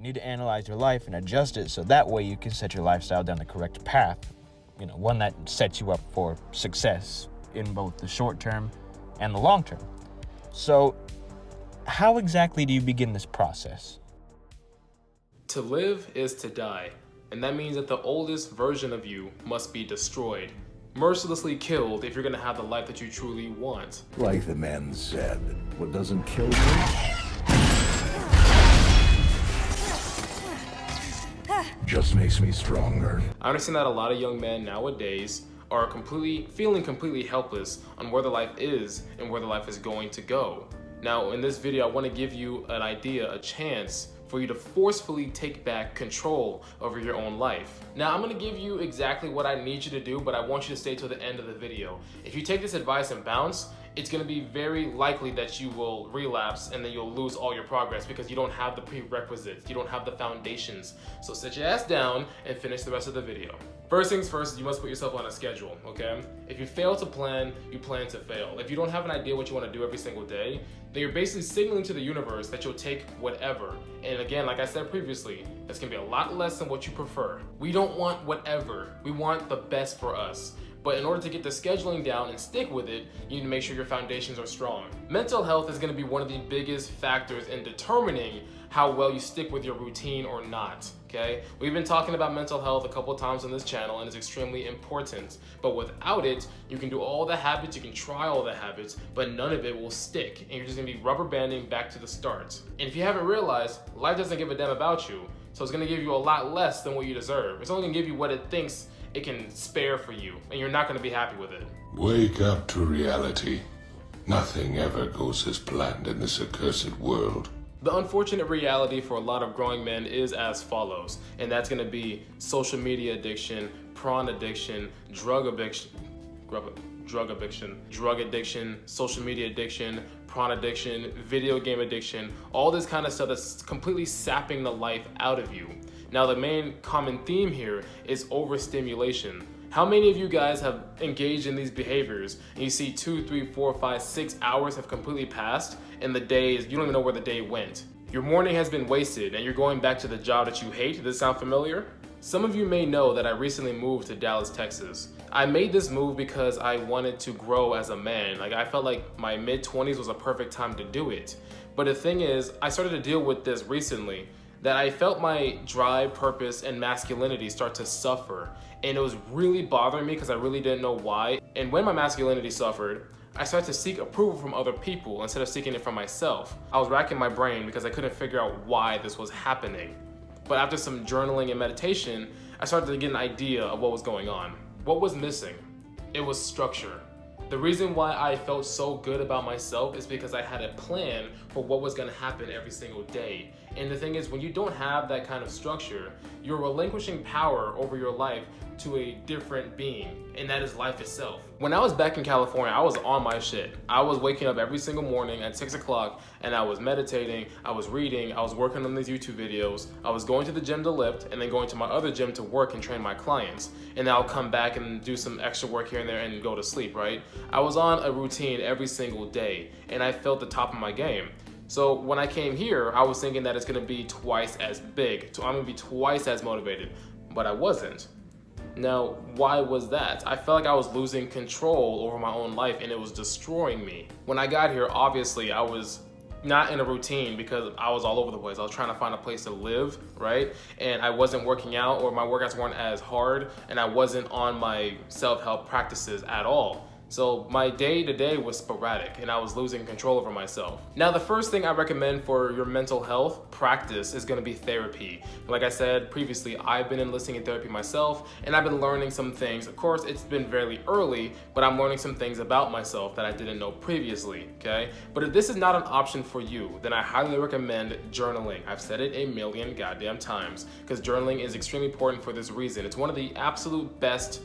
need to analyze your life and adjust it so that way you can set your lifestyle down the correct path. One that sets you up for success in both the short term and the long term. So, how exactly do you begin this process? To live is to die, and that means that the oldest version of you must be destroyed, mercilessly killed if you're gonna have the life that you truly want. Like the man said, what doesn't kill you just makes me stronger. I understand that a lot of young men nowadays are feeling completely helpless on where their life is and where their life is going to go. Now, in this video, I want to give you an idea, a chance for you to forcefully take back control over your own life. Now, I'm going to give you exactly what I need you to do, but I want you to stay till the end of the video. If you take this advice and bounce, it's going to be very likely that you will relapse and then you'll lose all your progress because you don't have the prerequisites, you don't have the foundations. So sit your ass down and finish the rest of the video. First things first, you must put yourself on a schedule, okay? If you fail to plan, you plan to fail. If you don't have an idea what you want to do every single day, then you're basically signaling to the universe that you'll take whatever. And again, like I said previously, that's gonna be a lot less than what you prefer. We don't want whatever, we want the best for us. But in order to get the scheduling down and stick with it, you need to make sure your foundations are strong. Mental health is gonna be one of the biggest factors in determining how well you stick with your routine or not, okay? We've been talking about mental health a couple times on this channel and it's extremely important. But without it, you can do all the habits, you can try all the habits, but none of it will stick. And you're just gonna be rubber banding back to the start. And if you haven't realized, life doesn't give a damn about you. So it's gonna give you a lot less than what you deserve. It's only gonna give you what it thinks it can spare for you, and you're not gonna be happy with it. Wake up to reality. Nothing ever goes as planned in this accursed world. The unfortunate reality for a lot of growing men is as follows, and that's gonna be social media addiction, prawn addiction, drug addiction, social media addiction, prawn addiction, video game addiction, all this kind of stuff that's completely sapping the life out of you. Now, the main common theme here is overstimulation. How many of you guys have engaged in these behaviors and you see 2, 3, 4, 5, 6 hours have completely passed and the day is, you don't even know where the day went. Your morning has been wasted and you're going back to the job that you hate. Does this sound familiar? Some of you may know that I recently moved to Dallas, Texas. I made this move because I wanted to grow as a man. Like, I felt like my mid-20s was a perfect time to do it. But the thing is, I started to deal with this recently, that I felt my drive, purpose, and masculinity start to suffer. And it was really bothering me because I really didn't know why. And when my masculinity suffered, I started to seek approval from other people instead of seeking it from myself. I was racking my brain because I couldn't figure out why this was happening. But after some journaling and meditation, I started to get an idea of what was going on. What was missing? It was structure. The reason why I felt so good about myself is because I had a plan for what was gonna happen every single day. And the thing is, when you don't have that kind of structure, you're relinquishing power over your life to a different being, and that is life itself. When I was back in California, I was on my shit. I was waking up every single morning at 6 o'clock and I was meditating, I was reading, I was working on these YouTube videos, I was going to the gym to lift and then going to my other gym to work and train my clients. And then I'll come back and do some extra work here and there and go to sleep, right? I was on a routine every single day and I felt the top of my game. So when I came here, I was thinking that it's gonna be twice as big. So I'm gonna be twice as motivated, but I wasn't. Now, why was that? I felt like I was losing control over my own life and it was destroying me. When I got here, obviously I was not in a routine because I was all over the place. I was trying to find a place to live, right? And I wasn't working out, or my workouts weren't as hard, and I wasn't on my self-help practices at all. So my day-to-day was sporadic and I was losing control over myself. Now, the first thing I recommend for your mental health practice is gonna be therapy. Like I said previously, I've been enlisting in therapy myself and I've been learning some things. Of course, it's been very early, but I'm learning some things about myself that I didn't know previously, okay? But if this is not an option for you, then I highly recommend journaling. I've said it a million goddamn times because journaling is extremely important for this reason. It's one of the absolute best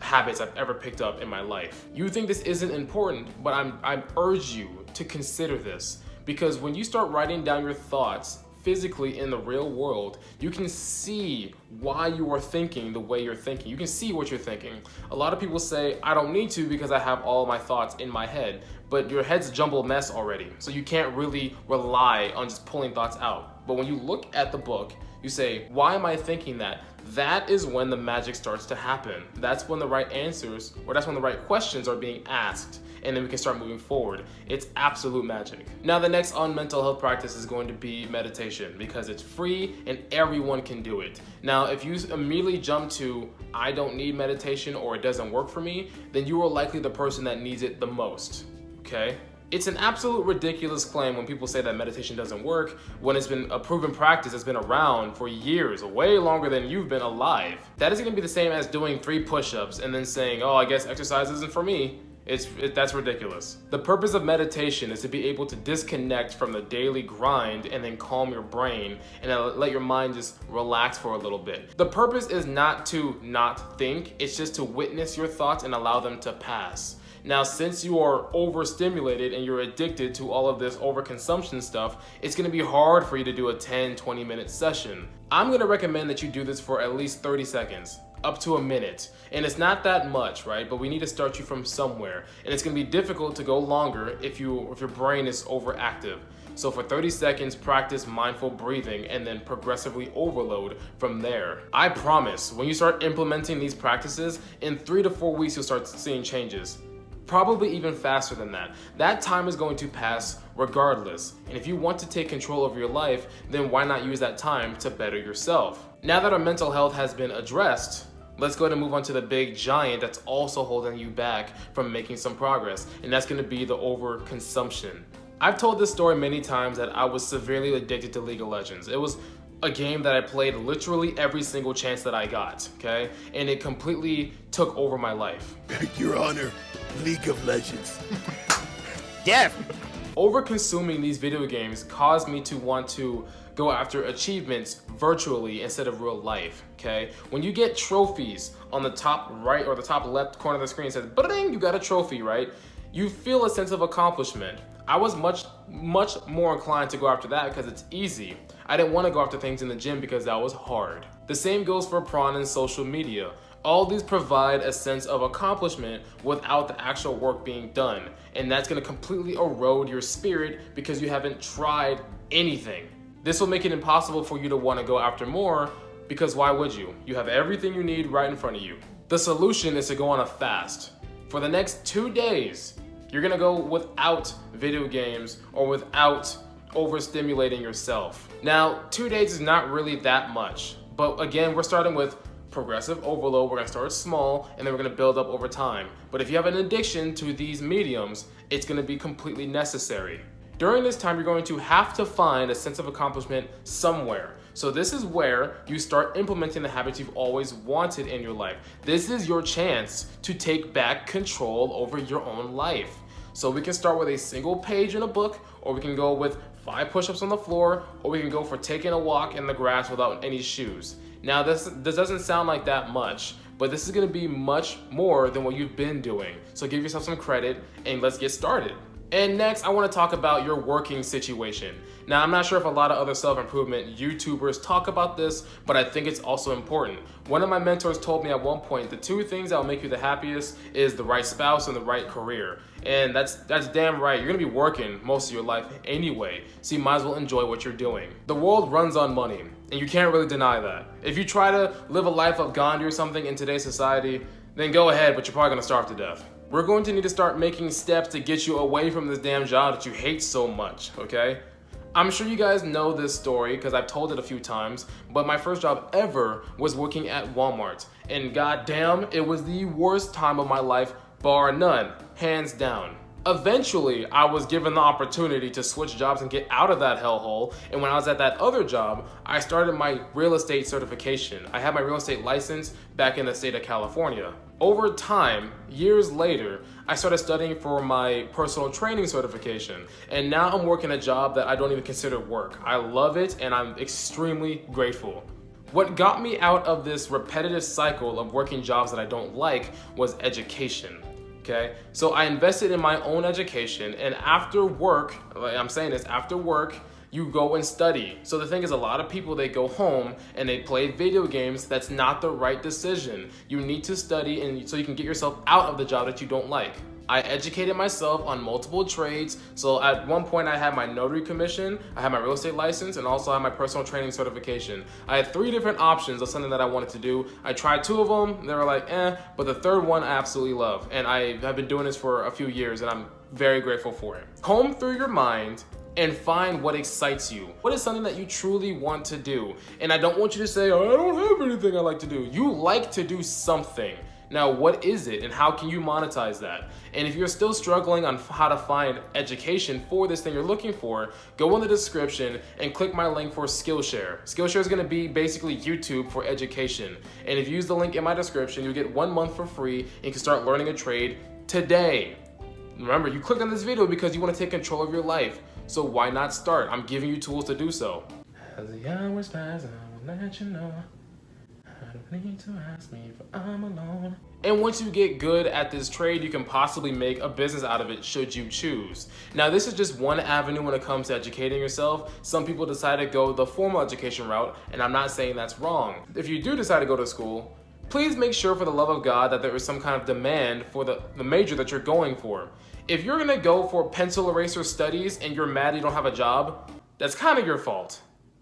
habits I've ever picked up in my life. You think this isn't important, but I urge you to consider this, because when you start writing down your thoughts physically in the real world, you can see why you are thinking the way you're thinking. You can see what you're thinking. A lot of people say, I don't need to because I have all my thoughts in my head, but your head's a jumbled mess already, so you can't really rely on just pulling thoughts out. But when you look at the book, you say, why am I thinking that? That is when the magic starts to happen. That's when the right answers, or that's when the right questions are being asked, and then we can start moving forward. It's absolute magic. Now, the next on mental health practice is going to be meditation, because it's free and everyone can do it. Now, if you immediately jump to, I don't need meditation or it doesn't work for me, then you are likely the person that needs it the most, okay? It's an absolute ridiculous claim when people say that meditation doesn't work when it's been a proven practice that's been around for years, way longer than you've been alive. That is gonna be the same as doing 3 push-ups and then saying, oh, I guess exercise isn't for me. That's ridiculous. The purpose of meditation is to be able to disconnect from the daily grind and then calm your brain and let your mind just relax for a little bit. The purpose is not to not think, it's just to witness your thoughts and allow them to pass. Now, since you are overstimulated and you're addicted to all of this overconsumption stuff, it's gonna be hard for you to do a 10-20 minute session. I'm gonna recommend that you do this for at least 30 seconds, up to a minute. And it's not that much, right? But we need to start you from somewhere. And it's gonna be difficult to go longer if your brain is overactive. So for 30 seconds, practice mindful breathing and then progressively overload from there. I promise, when you start implementing these practices, in 3 to 4 weeks, you'll start seeing changes. Probably even faster than that. That time is going to pass regardless. And if you want to take control of your life, then why not use that time to better yourself? Now that our mental health has been addressed, let's go ahead and move on to the big giant that's also holding you back from making some progress, and that's gonna be the overconsumption. I've told this story many times that I was severely addicted to League of Legends. It was a game that I played literally every single chance that I got, okay? And it completely took over my life. Your Honor, League of Legends. Death! Over-consuming these video games caused me to want to go after achievements virtually instead of real life, okay? When you get trophies on the top right or the top left corner of the screen, it says, ba-ding, you got a trophy, right? You feel a sense of accomplishment. I was much more inclined to go after that because it's easy. I didn't want to go after things in the gym because that was hard. The same goes for prawn and social media. All these provide a sense of accomplishment without the actual work being done. And that's gonna completely erode your spirit because you haven't tried anything. This will make it impossible for you to want to go after more because why would you? You have everything you need right in front of you. The solution is to go on a fast. For the next 2 days, you're gonna go without video games or without overstimulating yourself. Now, 2 days is not really that much, but again, we're starting with progressive overload. We're gonna start small and then we're gonna build up over time. But if you have an addiction to these mediums, it's gonna be completely necessary. During this time, you're going to have to find a sense of accomplishment somewhere. So this is where you start implementing the habits you've always wanted in your life. This is your chance to take back control over your own life. So we can start with a single page in a book, or we can go with 5 push-ups on the floor, or we can go for taking a walk in the grass without any shoes. Now this doesn't sound like that much, but this is gonna be much more than what you've been doing. So give yourself some credit and let's get started. And next, I wanna talk about your working situation. Now, I'm not sure if a lot of other self-improvement YouTubers talk about this, but I think it's also important. One of my mentors told me at one point, the 2 things that will make you the happiest is the right spouse and the right career. And that's damn right. You're gonna be working most of your life anyway, so you might as well enjoy what you're doing. The world runs on money, and you can't really deny that. If you try to live a life of Gandhi or something in today's society, then go ahead, but you're probably gonna starve to death. We're going to need to start making steps to get you away from this damn job that you hate so much, okay? I'm sure you guys know this story because I've told it a few times, but my first job ever was working at Walmart. And goddamn, it was the worst time of my life, bar none, hands down. Eventually, I was given the opportunity to switch jobs and get out of that hellhole. And when I was at that other job, I started my real estate certification. I had my real estate license back in the state of California. Over time, years later, I started studying for my personal training certification. And now I'm working a job that I don't even consider work. I love it and I'm extremely grateful. What got me out of this repetitive cycle of working jobs that I don't like was education. Okay, so I invested in my own education, and after work, I'm saying this, after work, you go and study. So the thing is, a lot of people, they go home and they play video games. That's not the right decision. You need to study and so you can get yourself out of the job that you don't like. I educated myself on multiple trades. So at one point I had my notary commission, I had my real estate license, and also I had my personal training certification. I had 3 different options of something that I wanted to do. I tried 2 of them, they were like, but the third one I absolutely love. And I have been doing this for a few years and I'm very grateful for it. Comb through your mind and find what excites you. What is something that you truly want to do? And I don't want you to say, oh, I don't have anything I like to do. You like to do something. Now, what is it and how can you monetize that? And if you're still struggling on how to find education for this thing you're looking for, go in the description and click my link for Skillshare. Skillshare is gonna be basically YouTube for education. And if you use the link in my description, you'll get 1 month for free and you can start learning a trade today. Remember, you clicked on this video because you wanna take control of your life. So why not start? I'm giving you tools to do so. As the hours pass, I will let you know. I don't need to ask me if I'm alone. And once you get good at this trade, you can possibly make a business out of it should you choose. Now, this is just one avenue when it comes to educating yourself. Some people decide to go the formal education route, and I'm not saying that's wrong. If you do decide to go to school, please make sure for the love of God that there is some kind of demand for the major that you're going for. If you're gonna go for pencil eraser studies and you're mad you don't have a job, that's kind of your fault.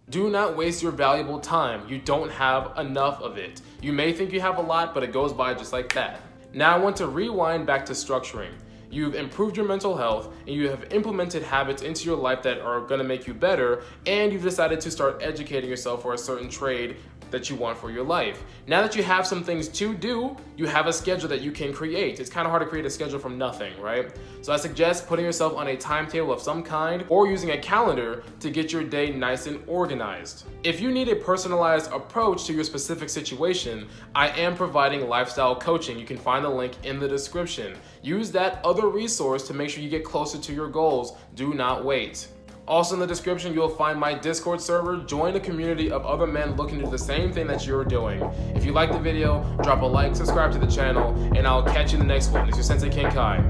Do not waste your valuable time. You don't have enough of it. You may think you have a lot, but it goes by just like that. Now I want to rewind back to structuring. You've improved your mental health and you have implemented habits into your life that are gonna make you better, and you've decided to start educating yourself for a certain trade that you want for your life. Now that you have some things to do, you have a schedule that you can create. It's kind of hard to create a schedule from nothing, right? So I suggest putting yourself on a timetable of some kind or using a calendar to get your day nice and organized. If you need a personalized approach to your specific situation, I am providing lifestyle coaching. You can find the link in the description. Use that other resource to make sure you get closer to your goals. Do not wait. Also in the description, you'll find my Discord server. Join a community of other men looking to do the same thing that you're doing. If you like the video, drop a like, subscribe to the channel, and I'll catch you in the next one. It's your Sensei King Kai.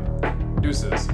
Deuces.